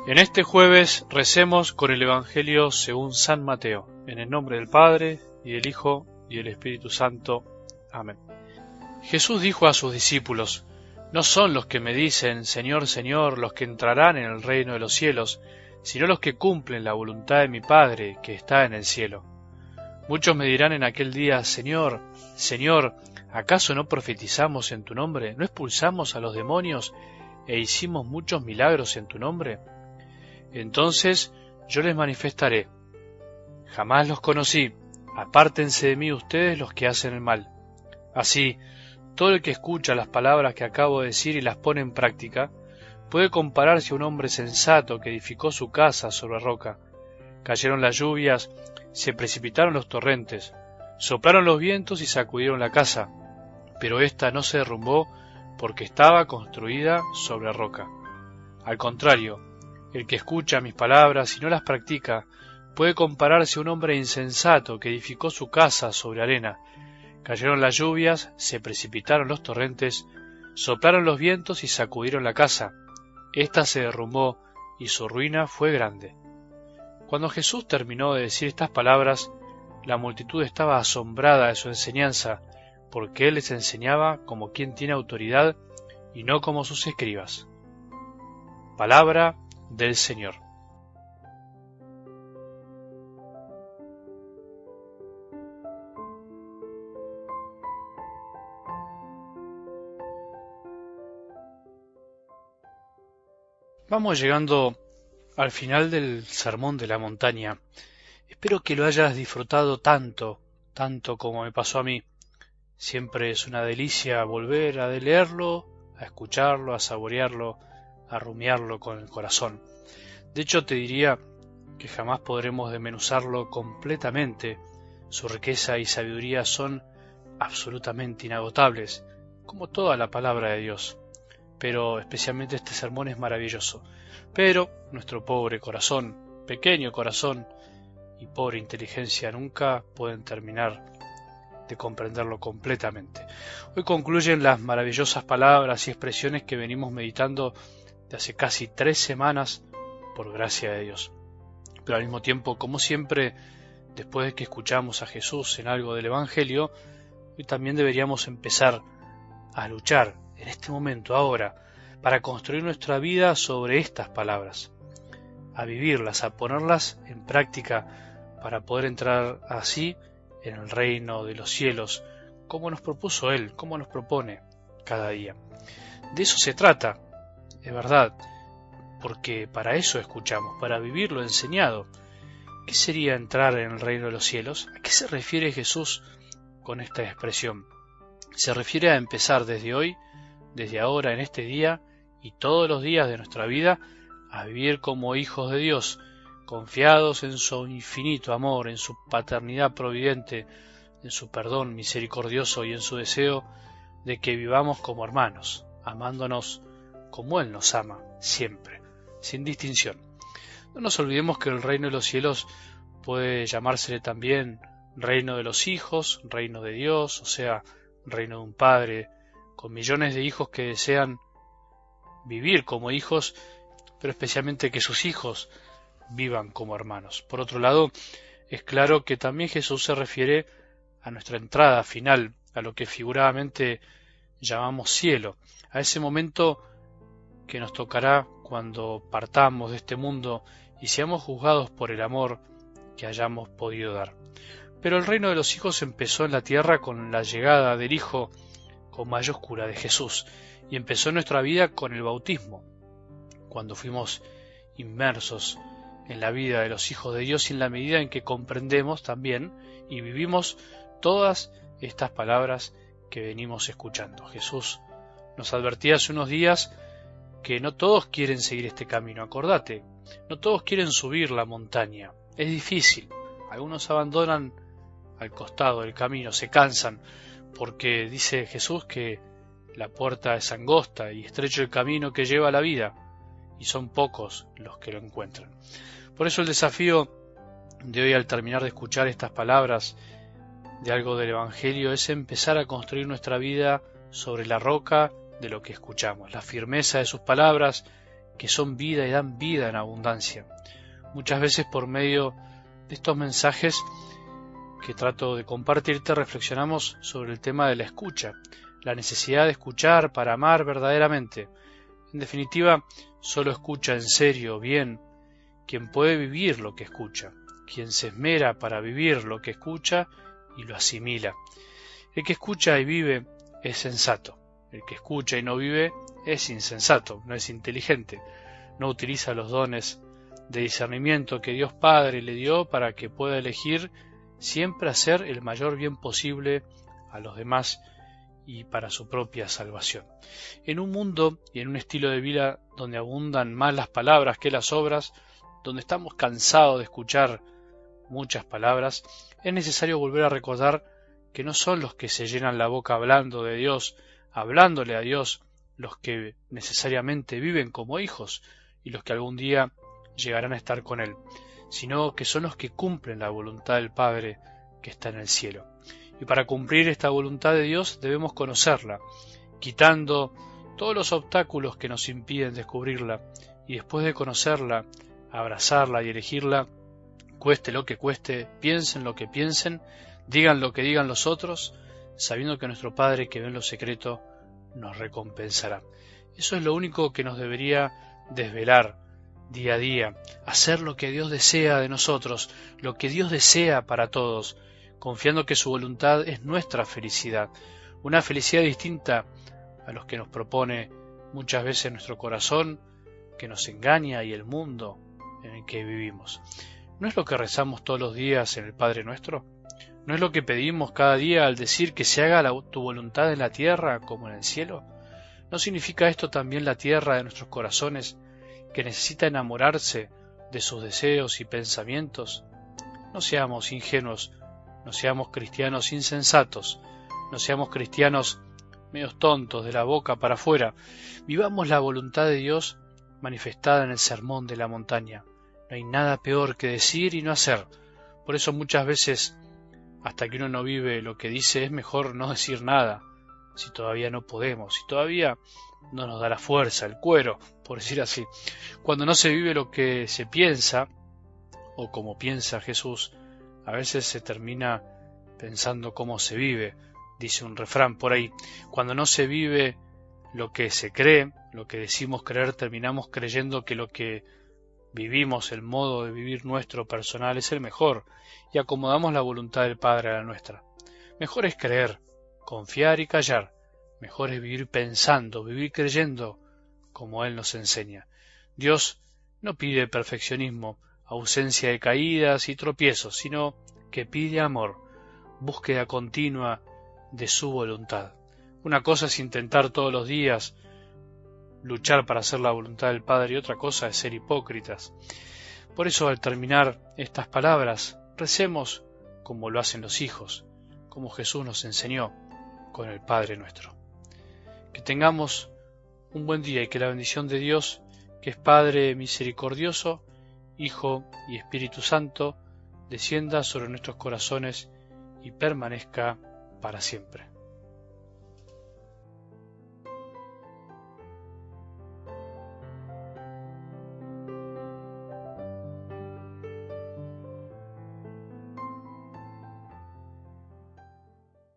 En este jueves recemos con el Evangelio según San Mateo, en el nombre del Padre, y del Hijo, y del Espíritu Santo. Amén. Jesús dijo a sus discípulos: No son los que me dicen, Señor, Señor, los que entrarán en el reino de los cielos, sino los que cumplen la voluntad de mi Padre que está en el cielo. Muchos me dirán en aquel día: Señor, Señor, ¿acaso no profetizamos en tu nombre? ¿No expulsamos a los demonios e hicimos muchos milagros en tu nombre? Entonces yo les manifestaré: jamás los conocí, apártense de mí ustedes los que hacen el mal. Así, todo el que escucha las palabras que acabo de decir y las pone en práctica, puede compararse a un hombre sensato que edificó su casa sobre roca. Cayeron las lluvias, se precipitaron los torrentes, soplaron los vientos y sacudieron la casa, pero ésta no se derrumbó porque estaba construida sobre roca. Al contrario, el que escucha mis palabras y no las practica puede compararse a un hombre insensato que edificó su casa sobre arena. Cayeron las lluvias, se precipitaron los torrentes, soplaron los vientos y sacudieron la casa. Ésta se derrumbó y su ruina fue grande. Cuando Jesús terminó de decir estas palabras, la multitud estaba asombrada de su enseñanza, porque él les enseñaba como quien tiene autoridad y no como sus escribas. Palabra del Señor. Vamos llegando al final del Sermón de la Montaña. Espero que lo hayas disfrutado tanto como me pasó a mí. Siempre es una delicia volver a leerlo, a escucharlo, a saborearlo, a rumiarlo con el corazón. De hecho, te diría que jamás podremos desmenuzarlo completamente. Su riqueza y sabiduría son absolutamente inagotables, como toda la palabra de Dios. Pero especialmente este sermón es maravilloso. Pero nuestro pobre corazón, pequeño corazón y pobre inteligencia nunca pueden terminar de comprenderlo completamente. Hoy concluyen las maravillosas palabras y expresiones que venimos meditando de hace casi 3 semanas por gracia de Dios. Pero al mismo tiempo, como siempre, después de que escuchamos a Jesús en algo del Evangelio, hoy también deberíamos empezar a luchar en este momento, ahora, para construir nuestra vida sobre estas palabras, a vivirlas, a ponerlas en práctica para poder entrar así en el reino de los cielos, como nos propuso Él, como nos propone cada día. De eso se trata, es verdad, porque para eso escuchamos, para vivir lo enseñado. ¿Qué sería entrar en el reino de los cielos? ¿A qué se refiere Jesús con esta expresión? Se refiere a empezar desde hoy, desde ahora, en este día y todos los días de nuestra vida, a vivir como hijos de Dios, confiados en su infinito amor, en su paternidad providente, en su perdón misericordioso y en su deseo de que vivamos como hermanos, amándonos como Él nos ama, siempre, sin distinción. No nos olvidemos que el reino de los cielos puede llamársele también reino de los hijos, reino de Dios, o sea, reino de un padre, con millones de hijos que desean vivir como hijos, pero especialmente que sus hijos vivan como hermanos. Por otro lado, es claro que también Jesús se refiere a nuestra entrada final, a lo que figuradamente llamamos cielo, a ese momento que nos tocará cuando partamos de este mundo y seamos juzgados por el amor que hayamos podido dar. Pero el reino de los hijos empezó en la tierra con la llegada del Hijo con mayúscula de Jesús, y empezó en nuestra vida con el bautismo, cuando fuimos inmersos en la vida de los hijos de Dios y en la medida en que comprendemos también y vivimos todas estas palabras que venimos escuchando. Jesús nos advertía hace unos días que no todos quieren seguir este camino, acordate, no todos quieren subir la montaña, es difícil, algunos abandonan al costado del camino, se cansan, porque dice Jesús que la puerta es angosta y estrecho el camino que lleva a la vida, y son pocos los que lo encuentran. Por eso el desafío de hoy, al terminar de escuchar estas palabras de algo del Evangelio, es empezar a construir nuestra vida sobre la roca de lo que escuchamos, la firmeza de sus palabras que son vida y dan vida en abundancia. Muchas veces por medio de estos mensajes que trato de compartirte reflexionamos sobre el tema de la escucha, la necesidad de escuchar para amar verdaderamente. En definitiva, solo escucha en serio, bien, quien puede vivir lo que escucha, quien se esmera para vivir lo que escucha y lo asimila. El que escucha y vive es sensato. El que escucha y no vive es insensato, no es inteligente, no utiliza los dones de discernimiento que Dios Padre le dio para que pueda elegir siempre hacer el mayor bien posible a los demás y para su propia salvación. En un mundo y en un estilo de vida donde abundan más las palabras que las obras, donde estamos cansados de escuchar muchas palabras, es necesario volver a recordar que no son los que se llenan la boca hablando de Dios, hablándole a Dios, los que necesariamente viven como hijos y los que algún día llegarán a estar con Él, sino que son los que cumplen la voluntad del Padre que está en el cielo. Y para cumplir esta voluntad de Dios debemos conocerla, quitando todos los obstáculos que nos impiden descubrirla, y después de conocerla, abrazarla y elegirla, cueste lo que cueste, piensen lo que piensen, digan lo que digan los otros, sabiendo que nuestro Padre que ve en lo secreto nos recompensará. Eso es lo único que nos debería desvelar día a día, hacer lo que Dios desea de nosotros, lo que Dios desea para todos, confiando que su voluntad es nuestra felicidad, una felicidad distinta a los que nos propone muchas veces nuestro corazón, que nos engaña, y el mundo en el que vivimos. ¿No es lo que rezamos todos los días en el Padre Nuestro? ¿No es lo que pedimos cada día al decir que se haga tu voluntad en la tierra como en el cielo? ¿No significa esto también la tierra de nuestros corazones, que necesita enamorarse de sus deseos y pensamientos? No seamos ingenuos, no seamos cristianos insensatos, no seamos cristianos medios tontos de la boca para afuera. Vivamos la voluntad de Dios manifestada en el sermón de la montaña. No hay nada peor que decir y no hacer. Por eso muchas veces, hasta que uno no vive lo que dice, es mejor no decir nada, si todavía no podemos, si todavía no nos da la fuerza, el cuero, por decir así. Cuando no se vive lo que se piensa, o como piensa Jesús, a veces se termina pensando cómo se vive, dice un refrán por ahí. Cuando no se vive lo que se cree, lo que decimos creer, terminamos creyendo que lo que vivimos, el modo de vivir nuestro personal, es el mejor, y acomodamos la voluntad del Padre a la nuestra. Mejor es creer, confiar y callar. Mejor es vivir pensando, vivir creyendo, como Él nos enseña. Dios no pide perfeccionismo, ausencia de caídas y tropiezos, sino que pide amor, búsqueda continua de su voluntad. Una cosa es intentar todos los días luchar para hacer la voluntad del Padre, y otra cosa es ser hipócritas. Por eso, al terminar estas palabras, recemos como lo hacen los hijos, como Jesús nos enseñó con el Padre Nuestro. Que tengamos un buen día y que la bendición de Dios, que es Padre misericordioso, Hijo y Espíritu Santo, descienda sobre nuestros corazones y permanezca para siempre.